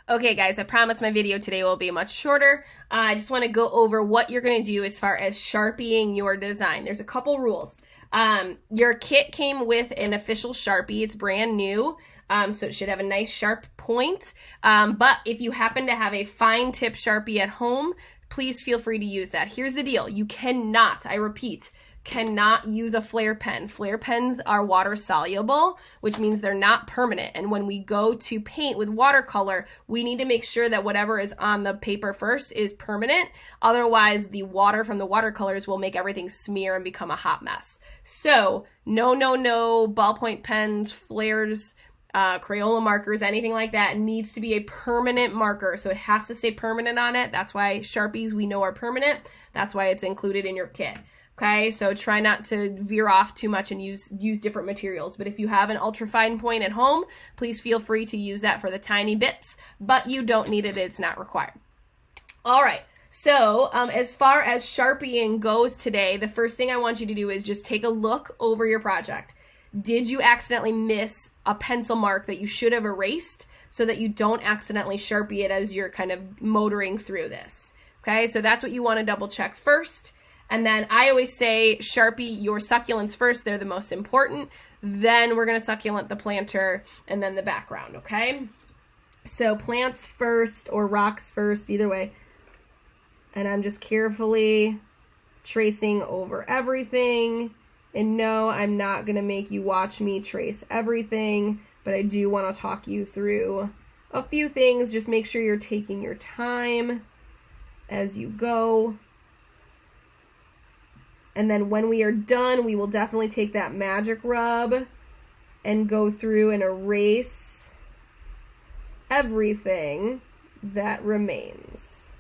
Okay guys, I promise my video today will be much shorter. I just want to go over what you're going to do as far as Sharpieing your design. There's a couple rules. Your kit came with an official Sharpie. It's brand new, so it should have a nice sharp point. But if you happen to have a fine tip Sharpie at home, please feel free to use that. Here's the deal. You cannot, I repeat, cannot use a flare pen. Flare pens are water soluble, which means they're not permanent. And when we go to paint with watercolor, we need to make sure that whatever is on the paper first is permanent. Otherwise, the water from the watercolors will make everything smear and become a hot mess. So no ballpoint pens, flares, Crayola markers, anything like that needs to be a permanent marker. So it has to say permanent on it. That's why Sharpies we know are permanent. That's why it's included in your kit. Okay, so try not to veer off too much and use different materials. But if you have an ultra fine point at home, please feel free to use that for the tiny bits, but you don't need it, it's not required. All right, so as far as Sharpieing goes today, the first thing I want you to do is just take a look over your project. Did you accidentally miss a pencil mark that you should have erased so that you don't accidentally Sharpie it as you're kind of motoring through this? Okay, so that's what you want to double check first. And then I always say Sharpie your succulents first. They're the most important. Then we're going to succulent the planter and then the background, okay? So plants first or rocks first, either way. And I'm just carefully tracing over everything. And no, I'm not going to make you watch me trace everything, but I do want to talk you through a few things. Just make sure you're taking your time as you go. And then when we are done, we will definitely take that magic rub and go through and erase everything that remains.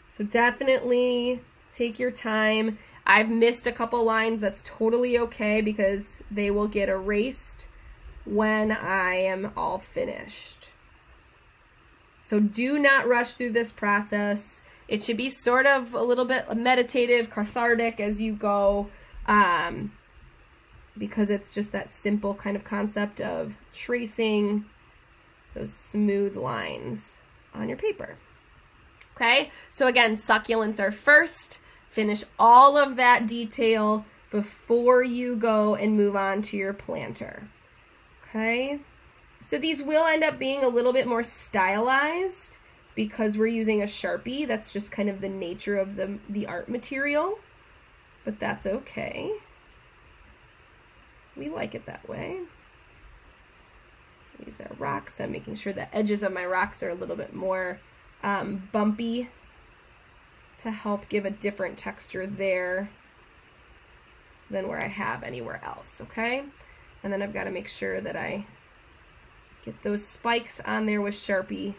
So definitely take your time. I've missed a couple lines. That's totally okay because they will get erased when I am all finished. So do not rush through this process. It should be sort of a little bit meditative, cathartic as you go, because it's just that simple kind of concept of tracing those smooth lines on your paper. Okay, so again, succulents are first. Finish all of that detail before you go and move on to your planter. Okay, so these will end up being a little bit more stylized because we're using a Sharpie. That's just kind of the nature of the art material, but that's okay. We like it that way. These are rocks. I'm making sure the edges of my rocks are a little bit more bumpy to help give a different texture there than where I have anywhere else, okay? And then I've got to make sure that I get those spikes on there with Sharpie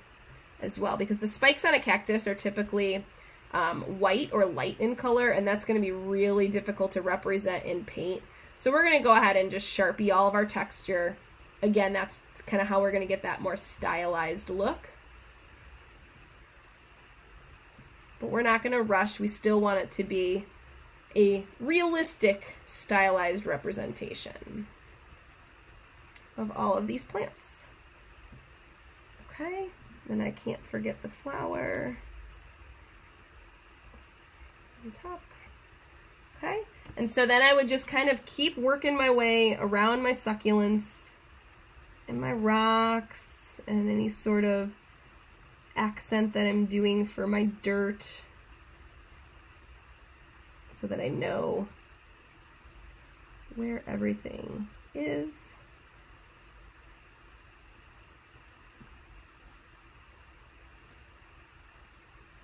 as well, because the spikes on a cactus are typically white or light in color, and that's going to be really difficult to represent in paint. So we're going to go ahead and just Sharpie all of our texture. Again, that's kind of how we're going to get that more stylized look. But we're not going to rush. We still want it to be a realistic, stylized representation of all of these plants. Okay. Then I can't forget the flower on top. Okay, and so then I would just kind of keep working my way around my succulents and my rocks and any sort of accent that I'm doing for my dirt so that I know where everything is.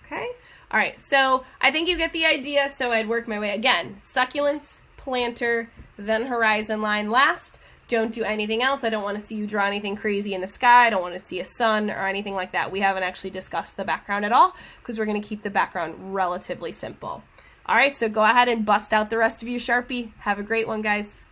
Okay, all right, so I think you get the idea. So I'd work my way again, succulents, planter, then horizon line last. Don't do anything else. I don't want to see you draw anything crazy in the sky. I don't want to see a sun or anything like that. We haven't actually discussed the background at all because we're going to keep the background relatively simple. All right, so go ahead and bust out the rest of your Sharpie. Have a great one, guys.